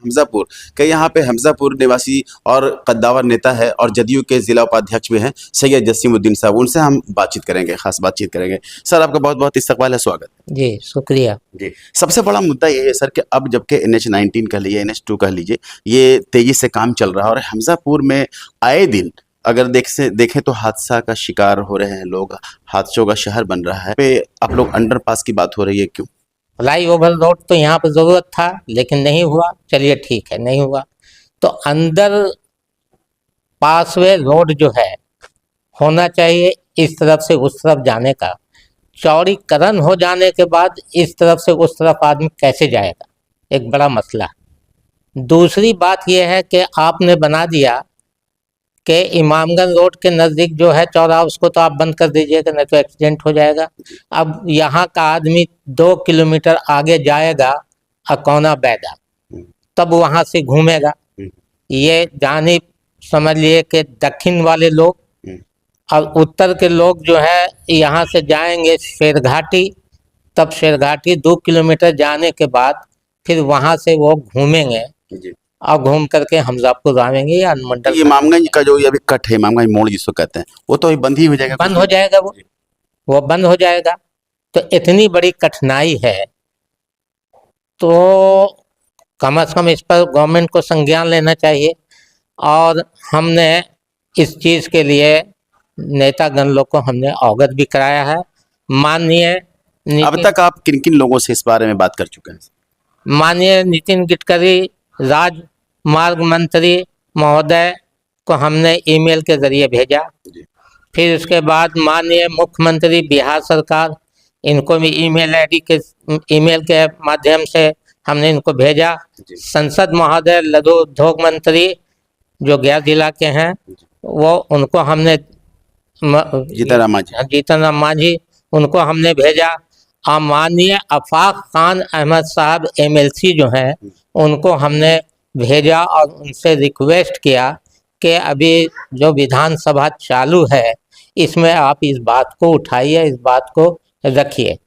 हमजापुर के यहाँ पे हमजापुर निवासी और कद्दावर नेता है और जदयू के जिला उपाध्यक्ष भी हैं सैयद जसीमुद्दीन साहब, उनसे हम बातचीत करेंगे, खास बातचीत करेंगे। सर आपका बहुत बहुत इस्तकबाल है, स्वागत जी, शुक्रिया जी। सबसे बड़ा मुद्दा ये है सर कि अब जबकि NH-19 कह लीजिए, NH-2 कह लीजिए, ये तेजी से काम चल रहा है और हमजापुर में आए दिन अगर देखें तो हादसा का शिकार हो रहे हैं लोग, हादसों का शहर बन रहा है। पे आप लोग अंडरपास की बात हो रही है, क्यों? फ्लाई ओवर रोड तो यहाँ पर ज़रूरत था लेकिन नहीं हुआ, चलिए ठीक है नहीं हुआ, तो अंदर पासवे रोड जो है होना चाहिए इस तरफ से उस तरफ जाने का। चौड़ीकरण हो जाने के बाद इस तरफ से उस तरफ आदमी कैसे जाएगा, एक बड़ा मसला है। दूसरी बात यह है कि आपने बना दिया कि इमामगंज रोड के नज़दीक जो है चौराहा, उसको तो आप बंद कर दीजिएगा, नहीं तो एक्सीडेंट हो जाएगा। अब यहाँ का आदमी 2 किलोमीटर आगे जाएगा अकौना बैदा, तब वहाँ से घूमेगा। ये जानिब समझ लिए कि दक्षिण वाले लोग और उत्तर के लोग जो है यहाँ से जाएंगे शेरघाटी, तब शेरघाटी 2 किलोमीटर जाने के बाद फिर वहाँ से वो घूमेंगे और घूम करके हमजापुर आवेंगे या अनुमंडल। इमामगंज का जो ये अभी कट है, इमामगंज मोड़ जिसको कहते हैं, वो तो बंद ही हो जाएगा, बंद हो जाएगा, वो बंद हो जाएगा। तो इतनी बड़ी कठिनाई है तो कम से कम इस पर गवर्नमेंट को संज्ञान लेना चाहिए। और हमने इस चीज़ के लिए नेतागण लोग को हमने अवगत भी कराया है। माननीय अब तक आप किन किन लोगों से इस बारे में बात कर चुके हैं? माननीय नितिन गडकरी राजमार्ग मंत्री महोदय को हमने ईमेल के जरिए भेजा, फिर उसके बाद माननीय मुख्यमंत्री बिहार सरकार, इनको भी ईमेल के माध्यम से हमने इनको भेजा। संसद महोदय लघु उद्योग मंत्री जो गया जिला के हैं, वो उनको हमने जीतन राम मांझी उनको हमने भेजा। और माननीय आफाक खान अहमद साहब MLC जो हैं, उनको हमने भेजा और उनसे रिक्वेस्ट किया कि अभी जो विधानसभा चालू है इसमें आप इस बात को उठाइए, इस बात को रखिए।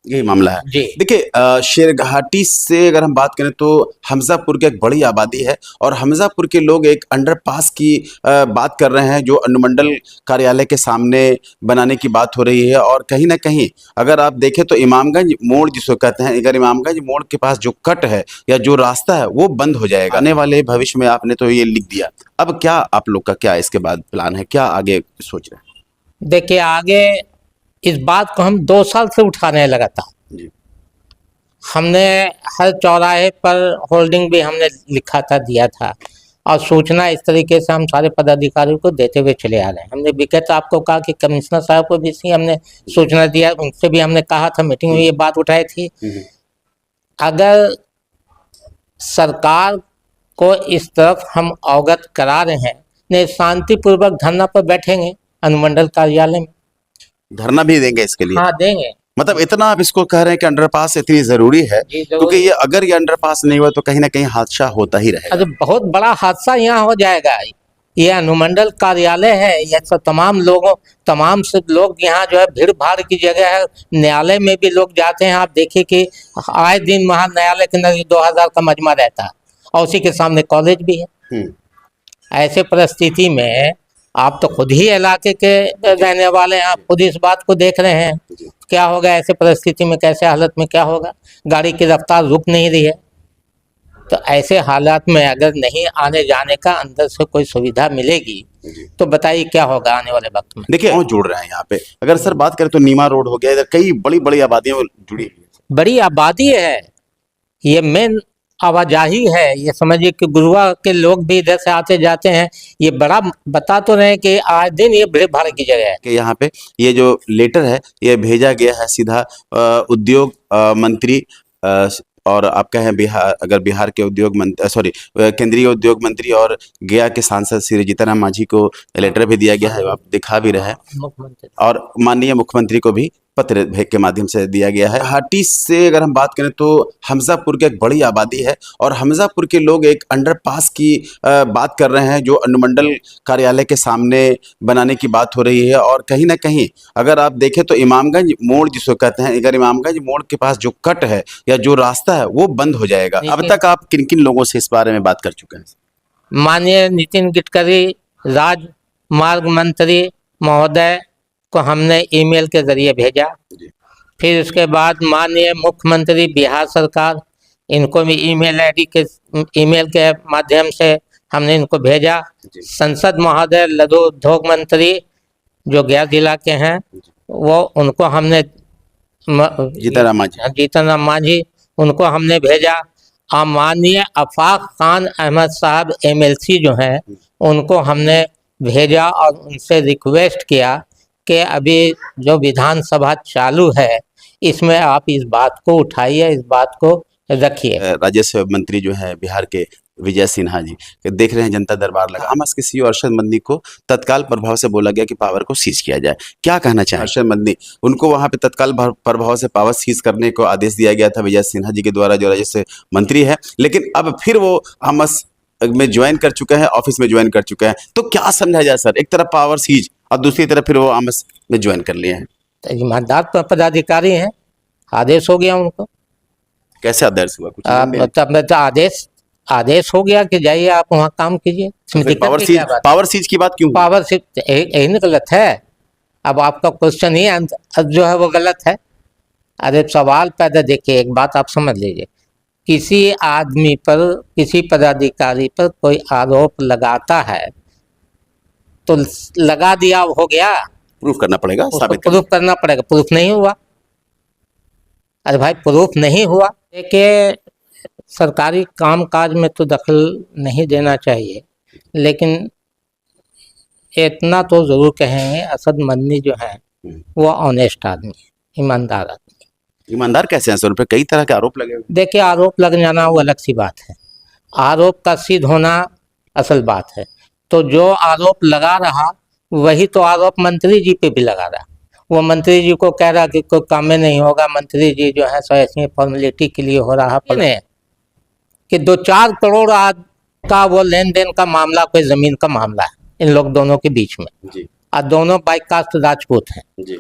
यही मामला है। देखिए, शेरघाटी से अगर हम बात करें तो हमजापुर की एक बड़ी आबादी है और हमजापुर के लोग एक अंडरपास की बात कर रहे हैं जो अनुमंडल कार्यालय के सामने बनाने की बात हो रही है। और कहीं ना कहीं अगर आप देखें तो इमामगंज मोड़ जिसको कहते हैं, अगर इमामगंज मोड़ के पास जो कट है या जो रास्ता है वो बंद हो जाएगा आने वाले भविष्य में। आपने तो ये लिख दिया, अब क्या आप लोग का क्या इसके बाद प्लान है, क्या आगे सोच रहे हैं? देखिए, आगे इस बात को हम 2 साल से उठाने लगा था। हमने हर चौराहे पर होल्डिंग भी हमने लिखा था, दिया था, और सूचना इस तरीके से हम सारे पदाधिकारियों को देते हुए चले आ रहे हैं। हमने विगत आपको कहा कि कमिश्नर साहब को भी इसी हमने सूचना दिया, उनसे भी हमने कहा था, मीटिंग में ये बात उठाई थी। अगर सरकार को इस तरफ हम अवगत करा रहे हैं, नहीं शांतिपूर्वक धरना पर बैठेंगे अनुमंडल कार्यालय में। धरना भी देंगे इसके लिए? हाँ देंगे। मतलब इतना आप इसको कह रहे हैं कि अंडरपास इतनी जरूरी है, क्योंकि ये अगर ये अंडरपास नहीं हुआ तो कहीं ना कहीं हादसा होता ही रहेगा। अरे बहुत बड़ा हादसा यहाँ हो जाएगा। ये अनुमंडल कार्यालय है, ये सब तमाम से लोग यहाँ जो है भीड़ भाड़ की जगह है। न्यायालय में भी लोग जाते हैं, आप देखिए कि आए दिन वहाँ न्यायालय के अंदर 2000 का मजमा रहता है और उसी के सामने कॉलेज भी है। ऐसे परिस्थिति में आप तो खुद ही इलाके के रहने वाले हैं, आप खुद इस बात को देख रहे हैं क्या होगा ऐसे परिस्थिति में, कैसे हालत में क्या होगा। गाड़ी की रफ्तार रुक नहीं रही है, तो ऐसे हालात में अगर नहीं आने जाने का अंदर से कोई सुविधा मिलेगी तो बताइए क्या होगा आने वाले वक्त में। देखिए और जुड़ रहे हैं यहाँ पे, अगर सर बात करें तो नीमा रोड हो गया, इधर कई बड़ी बड़ी आबादियां जुड़ी हुई है। बड़ी आबादी है, ये मेन आवाजाही है। ये समझिए कि गुरुआ के लोग भी इधर से आते जाते हैं। ये बड़ा बता तो रहे कि आज दिन ये भीड़ भाड़ की जगह है कि यहाँ पे ये जो लेटर है ये भेजा गया है सीधा उद्योग मंत्री और आप कहें बिहार, अगर बिहार के उद्योग मंत्री केंद्रीय उद्योग मंत्री और गया के सांसद श्री जीतन राम मांझी को लेटर भी दिया गया है, आप दिखा भी रहे हैं, और माननीय मुख्यमंत्री को भी पत्र के माध्यम से दिया गया है। गुवाहाटी से अगर हम बात करें तो हमजापुर की एक बड़ी आबादी है और हमजापुर के लोग एक अंडरपास की बात कर रहे हैं जो अनुमंडल कार्यालय के सामने बनाने की बात हो रही है। और कहीं ना कहीं अगर आप देखें तो इमामगंज मोड़ जिसको कहते हैं, अगर इमामगंज मोड़ के पास जो कट है या जो रास्ता है वो बंद हो जाएगा। अब तक आप किन किन लोगों से इस बारे में बात कर चुके हैं? माननीय नितिन गडकरी राजमार्ग मंत्री महोदय को हमने ईमेल के जरिए भेजा। फिर उसके बाद माननीय मुख्यमंत्री बिहार सरकार, इनको भी ईमेल के माध्यम से हमने इनको भेजा। संसद महोदय लघु उद्योग मंत्री जो गया जिला के हैं वो उनको हमने जीतन राम मांझी उनको हमने भेजा। और माननीय आफाक खान अहमद साहब MLC जो हैं उनको हमने भेजा और उनसे रिक्वेस्ट किया कि अभी जो विधानसभा चालू है इसमें आप इस बात को उठाइए, इस बात को रखिए। राजस्व मंत्री जो है बिहार के विजय सिन्हा जी देख रहे हैं जनता दरबार लगा, हमास के CEO अरशद मदनी को तत्काल प्रभाव से बोला गया कि पावर को सीज किया जाए। क्या कहना चाहें अरशद मदनी? उनको वहां पे तत्काल प्रभाव से पावर सीज करने को आदेश दिया गया था विजय सिन्हा जी के द्वारा जो राजस्व मंत्री है, लेकिन अब फिर वो हमस में ज्वाइन कर चुके हैं, ऑफिस में ज्वाइन कर चुके हैं। तो क्या समझा जाए सर? एक तरफ पावर सीज और दूसरी तरफ फिर वो हमस में ज्वाइन कर लिए हैं। ईमानदार पदाधिकारी हैं, आदेश हो गया उनको। कैसे आदेश हुआ? कुछ मतलब आदेश हो गया कि जाइए आप वहाँ काम कीजिए। पावर सीज की बात क्यों? पावर सीज यही गलत है। अब आपका क्वेश्चन ही जो है वो गलत है। अरे सवाल पैदा, देखिए एक बात आप समझ लीजिए, किसी आदमी पर, किसी पदाधिकारी पर कोई आरोप लगाता है तो लगा दिया, हो गया, प्रूफ करना पड़ेगा, साबित प्रूफ करना पड़ेगा। प्रूफ नहीं हुआ, अरे भाई प्रूफ नहीं हुआ। देखिए सरकारी कामकाज में तो दखल नहीं देना चाहिए, लेकिन इतना तो जरूर कहेंगे अरशद मदनी जो है वो ऑनेस्ट आदमी है, ईमानदार आदमी। ईमानदार कैसे हैं सर? उन पर कई तरह के आरोप लगे हुए। देखिए आरोप लग जाना वो अलग सी बात है, आरोप का सिद्ध होना असल बात है। तो जो आरोप लगा रहा वही तो आरोप मंत्री जी पे भी लगा रहा। वो मंत्री जी को कह रहा कि कोई काम में नहीं होगा, मंत्री जी जो है सो ऐसी फॉर्मेलिटी के लिए हो रहा पड़े कि 2-4 करोड़ का वो लेन देन का मामला, कोई जमीन का मामला है इन लोग दोनों के बीच में जी। और दोनों बाई कास्ट राजपूत हैं जी।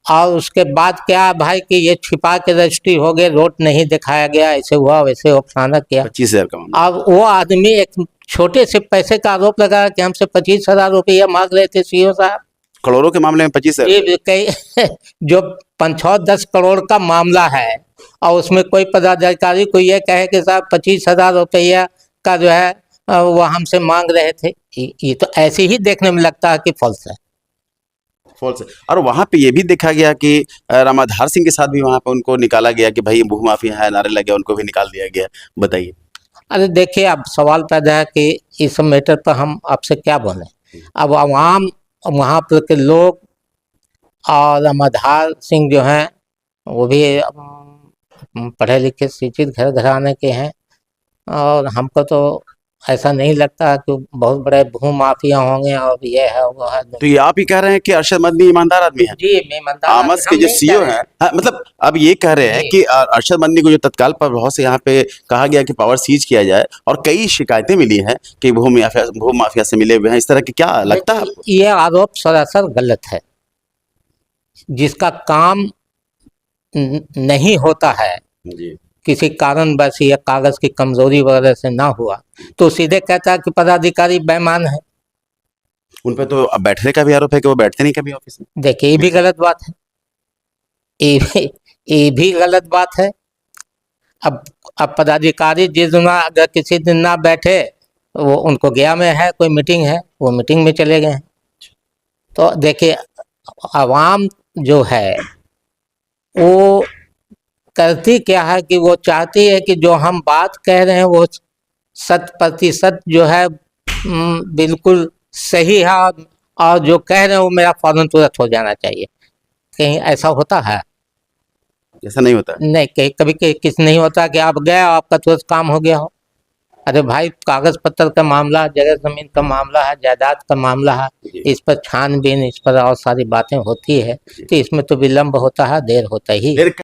और उसके बाद क्या भाई कि ये छिपा के रजिस्ट्री हो गए, रोड नहीं दिखाया गया, ऐसे हुआ वैसे हो, फलाना किया। 25,000 का। अब वो आदमी एक छोटे से पैसे का आरोप लगा कि हमसे 25,000 रुपया मांग रहे थे CEO साहब। करोड़ों के मामले में 25,000 जो 5-10 करोड़ का मामला है और उसमें कोई पदाधिकारी को ये कहे कि साहब 25,000 रुपया का जो है वो हमसे मांग रहे थे, ये तो ऐसे ही देखने में लगता है कि फॉल्स है। फॉल्स है। और वहाँ पे ये भी देखा गया कि रामाधार सिंह के साथ भी वहाँ पे उनको निकाला गया कि भाई भू माफिया है, नारे लगे, उनको भी निकाल दिया गया। बताइए। अरे देखिए अब सवाल पैदा है कि इस मैटर पर हम आपसे क्या बोलें। अब आवाम वहाँ पर के लोग और रामाधार सिंह जो हैं वो भी पढ़े लिखे शिक्षित घर घराने के हैं और हमको तो ऐसा नहीं लगता कि बहुत बड़े भू माफिया होंगे और ये है वो है। तो ये आप ही कह रहे हैं कि अरशद मदनी ईमानदार आदमी है? जी ईमानदार। आमस के जो CEO हैं, मतलब अब ये कह रहे हैं कि अरशद मदनी को जो तत्काल प्रभाव से यहाँ पे कहा गया कि पावर सीज किया जाए और कई शिकायतें मिली हैं कि भू माफिया से मिले हुए हैं, इस तरह की क्या लगता है आपको? ये आरोप सरासर गलत है। जिसका काम नहीं होता है जी, किसी कारण बस या कागज की कमजोरी वगैरह से ना हुआ तो सीधे कहता है कि पदाधिकारी बेईमान है। उन पे तो बैठने का भी आरोप है कि वो बैठते नहीं कभी ऑफिस में। देखिए ये भी गलत बात है, ये भी गलत बात है। अब पदाधिकारी जिस दिन अगर किसी दिन ना बैठे, वो उनको गया में है कोई मीटिंग है, वो मीटिंग में चले गए हैं। तो देखिए आवाम जो है वो करती क्या है कि वो चाहती है कि जो हम बात कह रहे हैं वो 100% जो है बिल्कुल सही है और जो कह रहे हैं वो मेरा फौरन तुरंत हो जाना चाहिए। कहीं ऐसा होता है? ऐसा नहीं होता। नहीं, कहीं कभी किस नहीं होता कि आप गए आपका तुरंत काम हो गया हो। अरे भाई, कागज पत्र का मामला, जगह जमीन का मामला है, जायदाद का मामला है, इस पर छानबीन, इस पर और सारी बातें होती है, तो इसमें तो विलम्ब होता है, देर होता ही है।